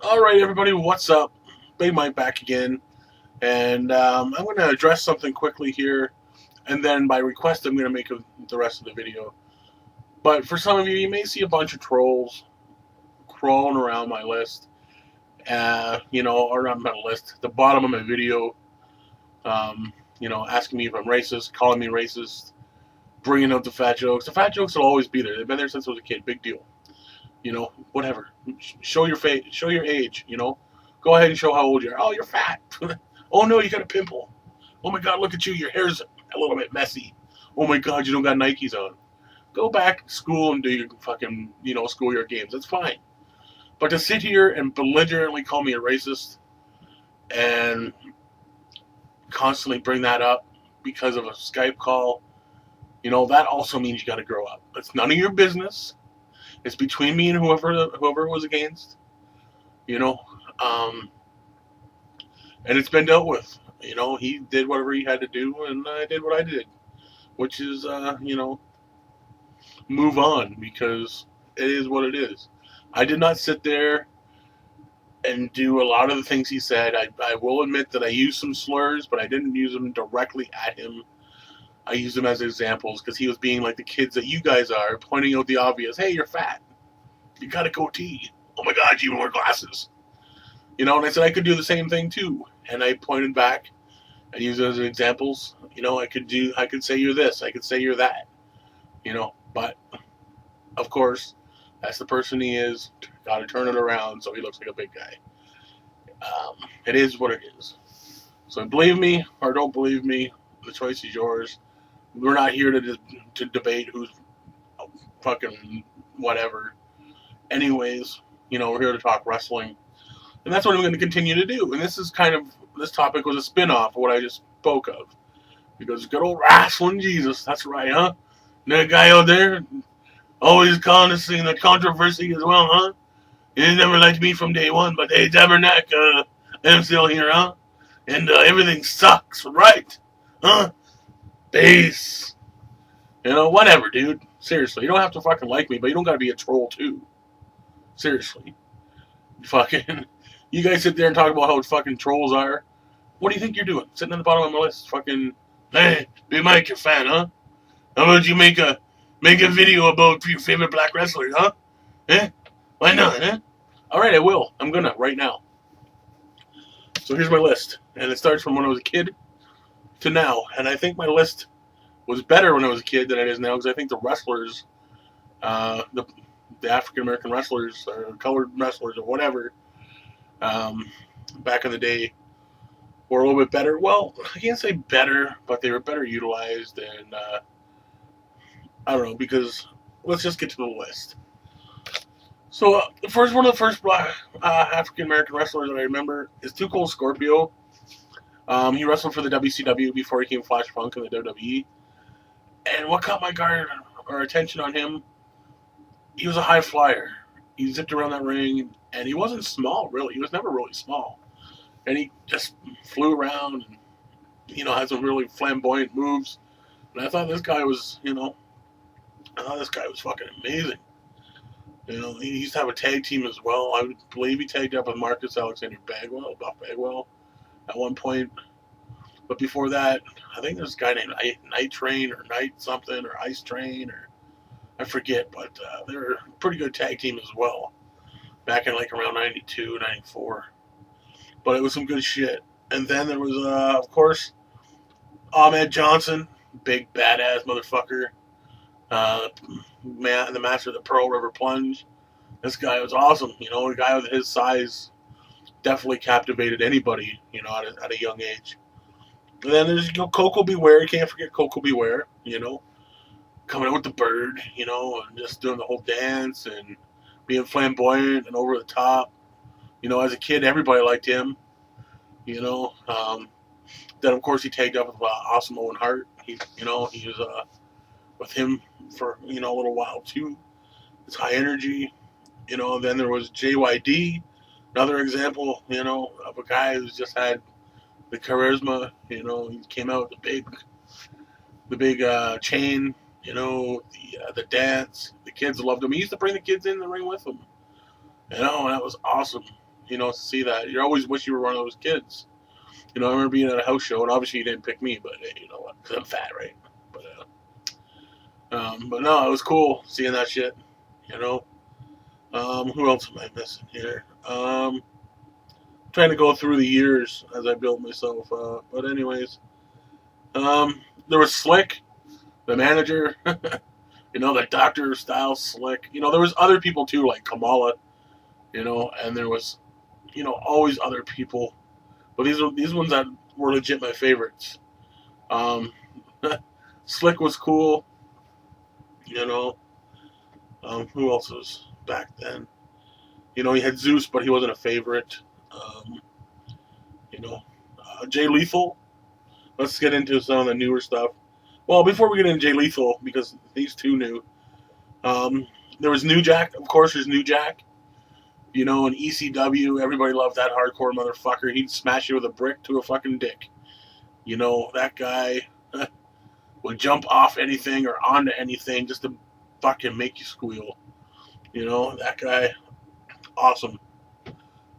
Alright, everybody, what's up? Big Mike back again. And I'm going to address something quickly here, and then by request, I'm going to make the rest of the video. But for some of you, you may see a bunch of trolls crawling around my list, or not my list, the bottom of my video, asking me if I'm racist, calling me racist, bringing up the fat jokes. The fat jokes will always be there. They've been there since I was a kid. Big deal. Whatever. Show your face. Show your age. Go ahead and show how old you are. Oh, you're fat. Oh no, you got a pimple. Oh my God, look at you. Your hair's a little bit messy. Oh my God, you don't got Nikes on. Go back to school and do your fucking, schoolyard games. That's fine. But to sit here and belligerently call me a racist and constantly bring that up because of a Skype call, that also means you got to grow up. It's none of your business. It's between me and whoever was against, you know, um, and it's been dealt with. He did whatever he had to do, and I did what I did, which is, move on because it is what it is. I did not sit there and do a lot of the things he said. I will admit that I used some slurs, but I didn't use them directly at him. I used them as examples because he was being like the kids that you guys are, pointing out the obvious. Hey, you're fat. You got a goatee. Oh my God, you even wear glasses. And I said I could do the same thing too. And I pointed back and used those as examples. I could say you're this. I could say you're that. But of course, that's the person he is. Got to turn it around so he looks like a big guy. It is what it is. So believe me or don't believe me, the choice is yours. We're not here to debate who's fucking whatever. Anyways, we're here to talk wrestling. And that's what I'm going to continue to do. And this topic was a spin-off of what I just spoke of. Because good old Wrestlingjesus, that's right, huh? That guy out there, always calling this thing the controversy as well, huh? He never liked me from day one, but hey, Tabernacle, I'm still here, huh? And everything sucks, right? Huh? Peace. Whatever, dude. Seriously, you don't have to fucking like me, but you don't gotta be a troll, too. Seriously. Fucking, you guys sit there and talk about how fucking trolls are. What do you think you're doing? Sitting at the bottom of my list, fucking, hey, Big Mike, you're fan, huh? How about you make a video about your favorite black wrestlers, huh? Eh? Why not, eh? Alright, I will. I'm gonna, right now. So here's my list. And it starts from when I was a kid to now. And I think my list was better when I was a kid than it is now, because I think the wrestlers, the African American wrestlers, or colored wrestlers, or whatever, back in the day, were a little bit better. Well, I can't say better, but they were better utilized, and I don't know, because let's just get to the list. So, one of the first black African American wrestlers that I remember is Too Cold Scorpio. He wrestled for the WCW before he became Flash Punk in the WWE. And what caught my guard or attention on him, he was a high flyer. He zipped around that ring, and he wasn't small, really. He was never really small. And he just flew around and, had some really flamboyant moves. And I thought this guy was, fucking amazing. He used to have a tag team as well. I would believe he tagged up with Marcus Alexander Bagwell, Buff Bagwell, at one point. But before that, I think there's a guy named Night Train or Night something or Ice Train or I forget. But they were a pretty good tag team as well. Back in around 92, 94. But it was some good shit. And then there was, of course, Ahmed Johnson, big badass motherfucker. The master of the Pearl River Plunge. This guy was awesome. A guy with his size definitely captivated anybody, at a young age. And then there's, Coco Beware. You can't forget Coco Beware, coming out with the bird, and just doing the whole dance and being flamboyant and over the top. As a kid, everybody liked him, Then, of course, he tagged up with Awesome Owen Hart. He was with him for, a little while, too. It's high energy, Then there was JYD, another example, of a guy who's just had the charisma, he came out with the big chain, the dance. The kids loved him. He used to bring the kids in the ring with him, and that was awesome. to see that. You always wish you were one of those kids. I remember being at a house show, and obviously you didn't pick me, but hey, you know what? Because I'm fat, right? But no, it was cool seeing that shit. You know. Who else am I missing here? Trying to go through the years as I built myself. But anyways, there was Slick, the manager. The doctor style Slick. There was other people too, like Kamala. And there was, always other people. But these ones that were legit my favorites. Um, Slick was cool. You know, who else was back then? You had Zeus, but he wasn't a favorite. Um, you know, Jay Lethal. Let's get into some of the newer stuff. Well, before we get into Jay Lethal, because he's too new, there was New Jack. Of course, there's New Jack. In ECW, everybody loved that hardcore motherfucker. He'd smash you with a brick to a fucking dick. That guy would jump off anything or onto anything just to fucking make you squeal. That guy, awesome.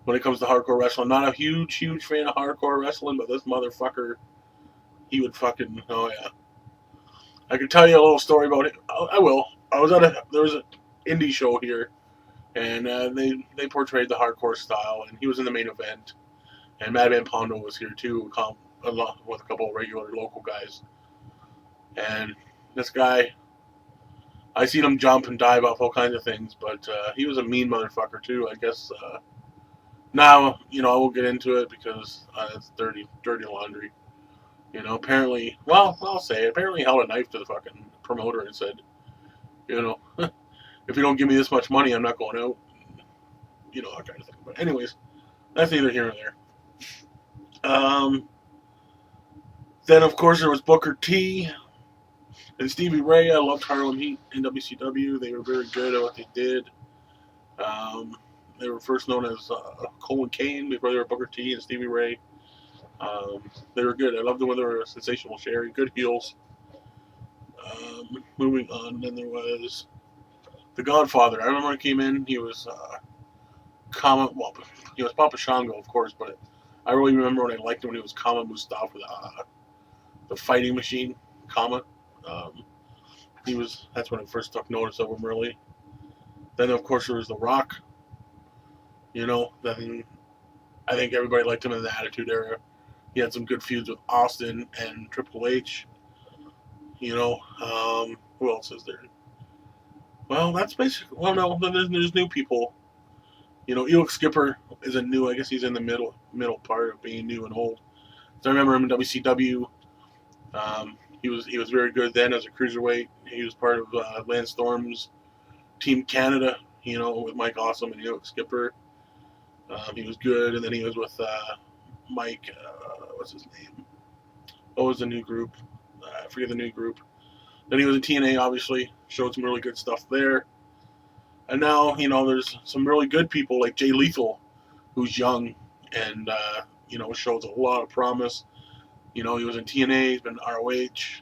When it comes to hardcore wrestling, not a huge fan of hardcore wrestling, but this motherfucker, he would fucking, oh yeah. I could tell you a little story about it. I will. There was an indie show here, and they portrayed the hardcore style, and he was in the main event. And Madman Pondo was here too, along with a couple of regular local guys. And this guy, I seen him jump and dive off all kinds of things, but he was a mean motherfucker too. I guess now I won't get into it because it's dirty laundry. Apparently, well, I'll say it. Apparently, he held a knife to the fucking promoter and said, if you don't give me this much money, I'm not going out. That kind of thing. But anyways, that's neither here nor there. Then, of course, there was Booker T and Stevie Ray. I loved Harlem Heat in WCW. They were very good at what they did. They were first known as Cole and Kane before they were Booker T and Stevie Ray. They were good. I loved them when they were Sensational Sherry. Good heels. Moving on, then there was The Godfather. I remember when he came in, he was he was Papa Shango, of course, but I really remember when I liked him when he was Kama Mustafa, the fighting machine, Kama. That's when I first took notice of him, really. Then, of course, there was The Rock. Then I think everybody liked him in the Attitude Era. He had some good feuds with Austin and Triple H. Who else is there? Well, that's basically. Well, no, there's new people. Elix Skipper isn't new. I guess he's in the middle part of being new and old. So I remember him in WCW. He was very good then as a cruiserweight. He was part of Lance Storm's Team Canada. With Mike Awesome and Elix Skipper. He was good, and then he was with Mike. What's his name? What was the new group? I forget the new group. Then he was in TNA, obviously. Showed some really good stuff there. And now, there's some really good people like Jay Lethal, who's young and, shows a lot of promise. He was in TNA, he's been ROH.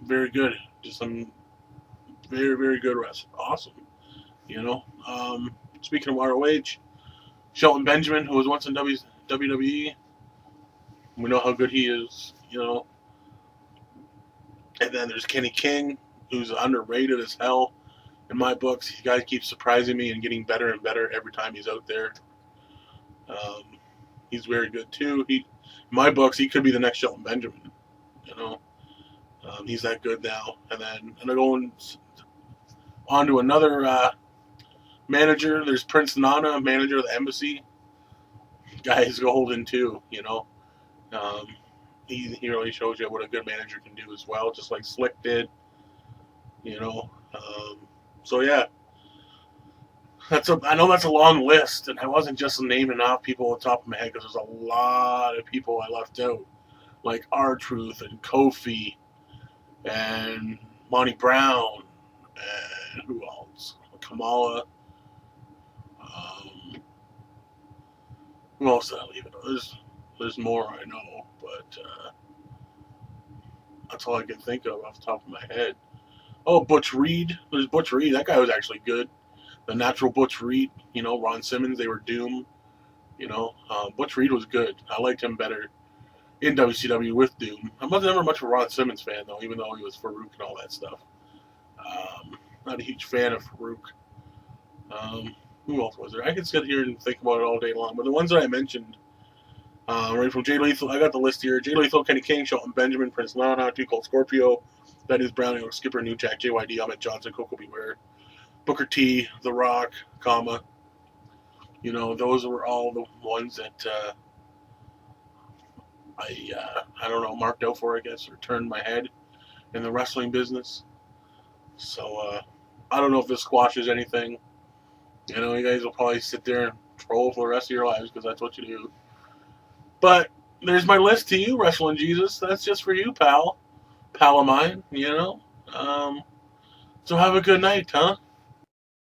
Very good. Just some very, very good wrestling. Awesome. Speaking of ROH, Shelton Benjamin, who was once in WWE, we know how good he is, And then there's Kenny King, who's underrated as hell. In my books, he guy keeps surprising me and getting better and better every time he's out there. He's very good too. In my books, he could be the next Shelton Benjamin. He's that good now. And then I go on to another manager. There's Prince Nana, manager of the embassy. Guy is golden too. He really shows you what a good manager can do as well, just like Slick did. So yeah, I know that's a long list, and I wasn't just naming off people on top of my head because there's a lot of people I left out, like R-Truth and Kofi and Monty Brown and who else? Kamala. Who else did I leave it? There's more I know, but that's all I can think of off the top of my head. Oh, Butch Reed. There's Butch Reed. That guy was actually good. The Natural Butch Reed, Ron Simmons, they were Doom. Butch Reed was good. I liked him better in WCW with Doom. I was never much of a Ron Simmons fan, though, even though he was Farouk and all that stuff. Not a huge fan of Farouk. Who else was there? I could sit here and think about it all day long, but the ones that I mentioned, right from Jay Lethal, I got the list here. Jay Lethal, Kenny King, Shelton Benjamin, Prince Nana, Too Cold Scorpio, that is Browning, Skipper, New Jack, JYD, Ahmed Johnson, Coco Beware, Booker T, The Rock, those were all the ones that I don't know, marked out for, I guess, or turned my head in the wrestling business. So I don't know if this squashes anything. You guys will probably sit there and troll for the rest of your lives because that's what you do. But there's my list to you, Wrestling Jesus. That's just for you, pal. Pal of mine, So have a good night, huh?